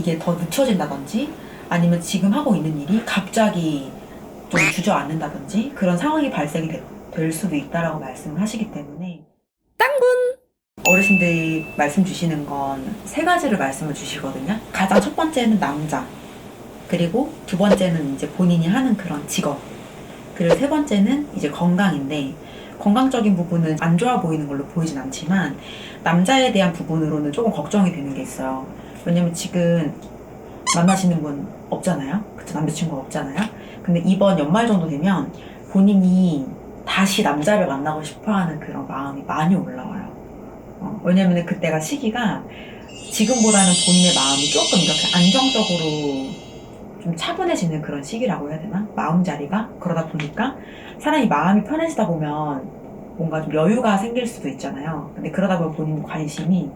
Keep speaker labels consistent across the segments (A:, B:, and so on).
A: 이게 더 늦춰진다든지 아니면 지금 하고 있는 일이 갑자기 좀 주저앉는다든지 그런 상황이 발생이 될 수도 있다라고 말씀을 하시기 때문에 어르신들이 말씀 주시는 건 세 가지를 말씀을 주시거든요. 가장 첫 번째는 남자, 그리고 두 번째는 이제 본인이 하는 그런 직업, 그리고 세 번째는 이제 건강인데, 건강적인 부분은 안 좋아 보이는 걸로 보이진 않지만 남자에 대한 부분으로는 조금 걱정이 되는 게 있어요. 왜냐면 지금 만나시는 분 없잖아요. 그쵸? 남자친구가 없잖아요. 근데 이번 연말 정도 되면 본인이 다시 남자를 만나고 싶어하는 그런 마음이 많이 올라와요. 왜냐면 그때가 시기가 지금보다는 본인의 마음이 조금 이렇게 안정적으로 좀 차분해지는 그런 시기라고 해야 되나? 마음자리가? 그러다 보니까 사람이 마음이 편해지다 보면 뭔가 좀 여유가 생길 수도 있잖아요. 근데 그러다 보면 본인 관심이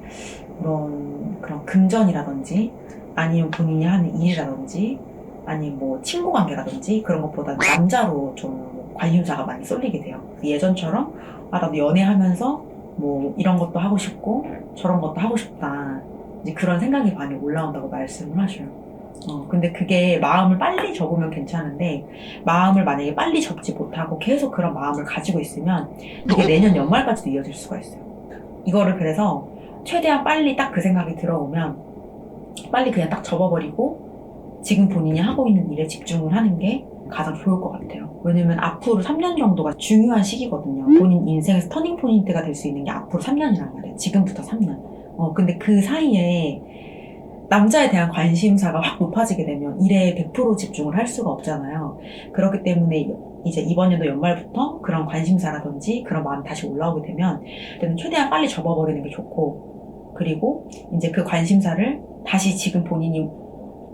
A: 그런 금전이라든지 아니면 본인이 하는 일이라든지 아니면 뭐 친구 관계라든지 그런 것보다 남자로 좀 관심사가 많이 쏠리게 돼요. 예전처럼 나도 연애하면서 뭐 이런 것도 하고 싶고 저런 것도 하고 싶다, 이제 그런 생각이 많이 올라온다고 말씀을 하셔요. 근데 그게 마음을 빨리 접으면 괜찮은데 마음을 만약에 빨리 접지 못하고 계속 그런 마음을 가지고 있으면 이게 내년 연말까지도 이어질 수가 있어요. 이거를 그래서 최대한 빨리 딱 그 생각이 들어오면 빨리 그냥 딱 접어버리고 지금 본인이 하고 있는 일에 집중을 하는 게 가장 좋을 것 같아요. 왜냐면 앞으로 3년 정도가 중요한 시기거든요. 본인 인생에서 터닝 포인트가 될 수 있는 게 앞으로 3년이란 말이에요. 지금부터 3년. 근데 그 사이에 남자에 대한 관심사가 확 높아지게 되면 일에 100% 집중을 할 수가 없잖아요. 그렇기 때문에 이제 이번 연도 연말부터 그런 관심사라든지 그런 마음이 다시 올라오게 되면 그때는 최대한 빨리 접어버리는 게 좋고, 그리고 이제 그 관심사를 다시 지금 본인이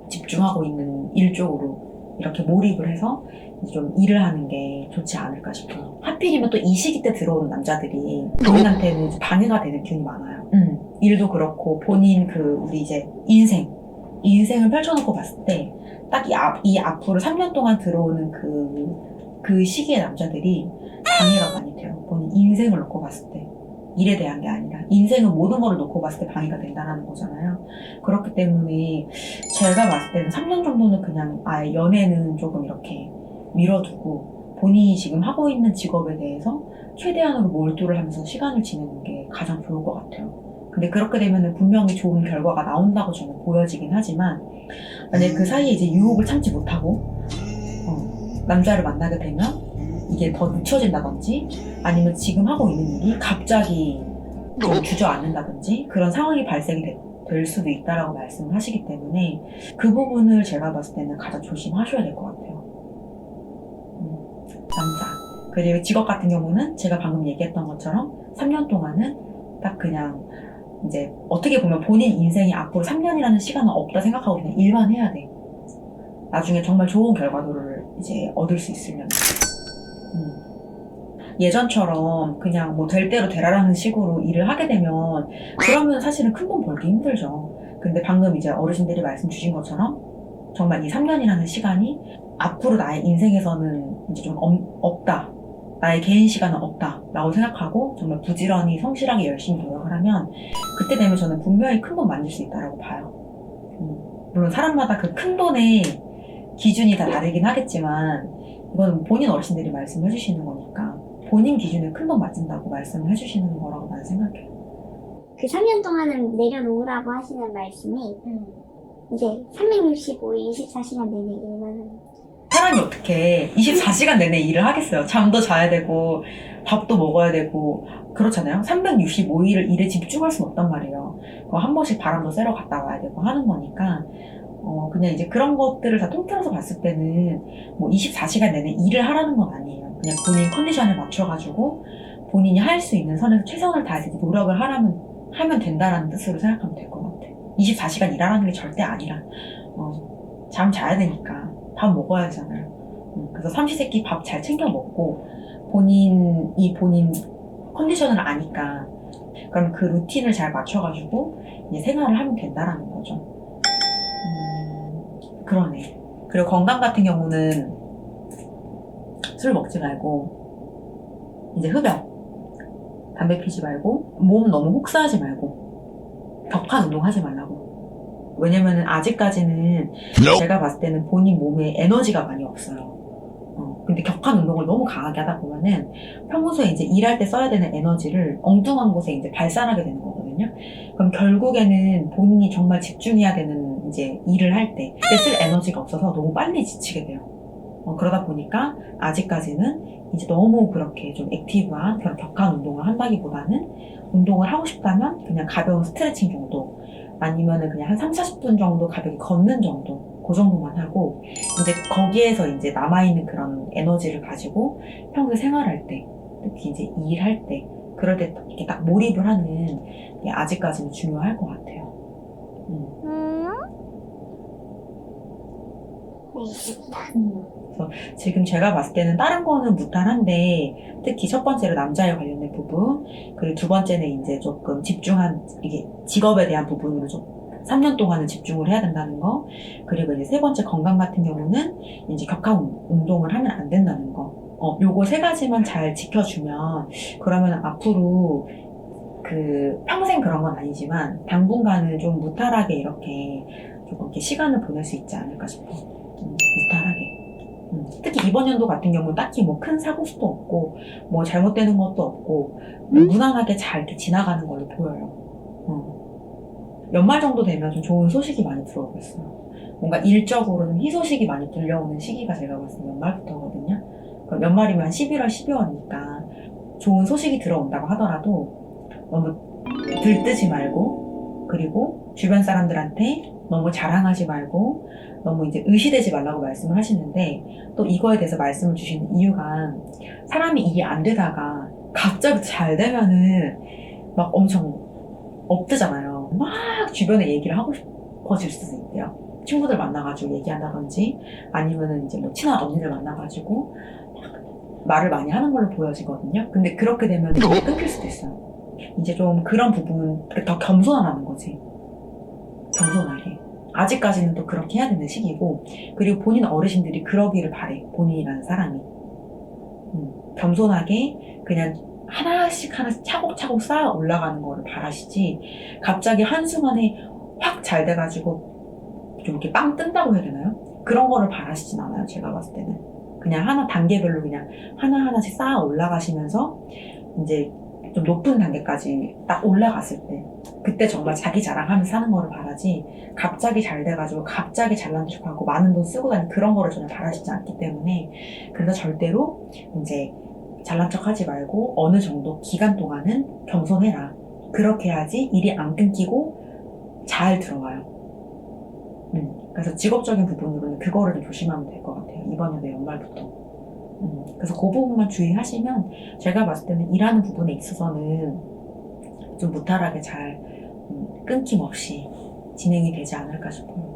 A: 집중하고 있는 일 쪽으로 이렇게 몰입을 해서 좀 일을 하는 게 좋지 않을까 싶어요. 하필이면 또 이 시기 때 들어오는 남자들이 본인한테는 방해가 되는 기운이 많아요. 일도 그렇고 본인 우리 이제 인생을 펼쳐놓고 봤을 때 딱 이 앞으로 3년 동안 들어오는 그 시기의 남자들이 방해가 많이 돼요. 본인 인생을 놓고 봤을 때. 일에 대한 게 아니라 인생은 모든 거를 놓고 봤을 때 방해가 된다는 거잖아요. 그렇기 때문에 제가 봤을 때는 3년 정도는 그냥 아예 연애는 조금 이렇게 밀어두고 본인이 지금 하고 있는 직업에 대해서 최대한으로 몰두를 하면서 시간을 지내는 게 가장 좋을 것 같아요. 근데 그렇게 되면 분명히 좋은 결과가 나온다고 저는 보여지긴 하지만 만약에 그 사이에 이제 유혹을 참지 못하고 남자를 만나게 되면 이게 더 늦춰진다든지 아니면 지금 하고 있는 일이 갑자기 좀 주저앉는다든지 그런 상황이 발생이 될 수도 있다라고 말씀을 하시기 때문에 그 부분을 제가 봤을 때는 가장 조심하셔야 될 것 같아요. 남자. 그리고 직업 같은 경우는 제가 방금 얘기했던 것처럼 3년 동안은 딱 그냥 이제 어떻게 보면 본인 인생이 앞으로 3년이라는 시간은 없다 생각하고 그냥 일만 해야 돼. 나중에 정말 좋은 결과도를 이제 얻을 수 있으려면. 예전처럼 그냥 뭐 될 대로 되라라는 식으로 일을 하게 되면 그러면 사실은 큰 돈 벌기 힘들죠. 근데 방금 이제 어르신들이 말씀 주신 것처럼 정말 이 3년이라는 시간이 앞으로 나의 인생에서는 이제 좀 없다, 나의 개인 시간은 없다 라고 생각하고 정말 부지런히 성실하게 열심히 노력을 하면 그때 되면 저는 분명히 큰 돈 만들 수 있다고 봐요. 물론 사람마다 그 큰 돈의 기준이 다 다르긴 하겠지만 이거는 본인 어르신들이 말씀해 주시는 거니까 본인 기준에 큰 돈 맞춘다고 말씀을 해주시는 거라고 나는 생각해요.
B: 그 3년 동안은 내려놓으라고 하시는 말씀이 이제 365일 24시간 내내 일만 하는.
A: 사람이 어떻게 24시간 내내 일을 하겠어요. 잠도 자야 되고 밥도 먹어야 되고 그렇잖아요. 365일을 일에 집중할 수는 없단 말이에요. 한 번씩 바람도 쐬러 갔다 와야 되고 하는 거니까 그냥 이제 그런 것들을 다 통틀어서 봤을 때는 뭐 24시간 내내 일을 하라는 건 아니에요. 그냥 본인 컨디션에 맞춰가지고 본인이 할 수 있는 선에서 최선을 다해서 노력을 하면 된다라는 뜻으로 생각하면 될 것 같아. 24시간 일하라는 게 절대 아니라 잠 자야 되니까 밥 먹어야 하잖아요. 그래서 삼시세끼 밥 잘 챙겨 먹고 본인 컨디션을 아니까 그럼 그 루틴을 잘 맞춰가지고 이제 생활을 하면 된다라는 거죠. 그러네. 그리고 건강 같은 경우는 술 먹지 말고 이제 흡연, 담배 피지 말고 몸 너무 혹사하지 말고 격한 운동 하지 말라고. 왜냐면은 아직까지는 제가 봤을 때는 본인 몸에 에너지가 많이 없어요. 근데 격한 운동을 너무 강하게 하다 보면은 평소에 이제 일할 때 써야 되는 에너지를 엉뚱한 곳에 이제 발산하게 되는 거거든요. 그럼 결국에는 본인이 정말 집중해야 되는 이제 일을 할 때 그때 쓸 에너지가 없어서 너무 빨리 지치게 돼요. 그러다 보니까 아직까지는 이제 너무 그렇게 좀 액티브한 그런 격한 운동을 한다기보다는 운동을 하고 싶다면 그냥 가벼운 스트레칭 정도 아니면은 그냥 한 3, 40분 정도 가볍게 걷는 정도 그 정도만 하고 이제 거기에서 이제 남아있는 그런 에너지를 가지고 평소에 생활할 때 특히 이제 일할 때 그럴 때 이렇게 딱 몰입을 하는 게 아직까지는 중요할 것 같아요. 지금 제가 봤을 때는 다른 거는 무탈한데 특히 첫 번째로 남자에 관련된 부분 그리고 두 번째는 이제 조금 집중한 이게 직업에 대한 부분으로 좀 3년 동안은 집중을 해야 된다는 거 그리고 이제 세 번째 건강 같은 경우는 이제 격한 운동을 하면 안 된다는 거 요거 세 가지만 잘 지켜주면 그러면 앞으로 그 평생 그런 건 아니지만 당분간은 좀 무탈하게 이렇게 조금 이렇게 시간을 보낼 수 있지 않을까 싶어. 무탈하게. 특히 이번 연도 같은 경우는 딱히 뭐 큰 사고 수도 없고 뭐 잘못되는 것도 없고 무난하게 잘 이렇게 지나가는 걸로 보여요. 연말 정도 되면 좀 좋은 소식이 많이 들어오고 있어요. 뭔가 일적으로는 희소식이 많이 들려오는 시기가 제가 봤을 때 연말부터거든요. 그럼 연말이면 11월, 12월이니까 좋은 소식이 들어온다고 하더라도 너무 들뜨지 말고 그리고 주변 사람들한테 너무 자랑하지 말고 너무 이제 의시되지 말라고 말씀을 하시는데 또 이거에 대해서 말씀을 주시는 이유가 사람이 이게 안 되다가 갑자기 잘 되면은 막 엄청 업되잖아요. 막 주변에 얘기를 하고 싶어질 수도 있대요. 친구들 만나가지고 얘기한다든지 아니면은 이제 뭐 친한 언니들 만나가지고 말을 많이 하는 걸로 보여지거든요. 근데 그렇게 되면 끊길 수도 있어요. 이제 좀 그런 부분 더 겸손하라는 거지. 겸손하게. 아직까지는 또 그렇게 해야 되는 시기고 그리고 본인 어르신들이 그러기를 바래. 본인이라는 사람이. 겸손하게 그냥 하나씩 차곡차곡 쌓아 올라가는 거를 바라시지 갑자기 한순간에 확 잘 돼가지고 좀 이렇게 빵 뜬다고 해야 되나요? 그런 거를 바라시진 않아요. 제가 봤을 때는. 그냥 하나 단계별로 그냥 하나하나씩 쌓아 올라가시면서 이제 좀 높은 단계까지 딱 올라갔을 때 그때 정말 자기 자랑하면서 사는 거를 바라지 갑자기 잘 돼가지고 갑자기 잘난 척하고 많은 돈 쓰고 다니는 그런 거를 전혀 바라시지 않기 때문에 그래서 절대로 이제 잘난 척 하지 말고 어느 정도 기간 동안은 겸손해라. 그렇게 해야지 일이 안 끊기고 잘 들어와요. 그래서 직업적인 부분으로는 그거를 좀 조심하면 될 것 같아요. 이번 연도 연말부터. 그래서 그 부분만 주의하시면 제가 봤을 때는 일하는 부분에 있어서는 좀 무탈하게 잘 끊김 없이 진행이 되지 않을까 싶어요.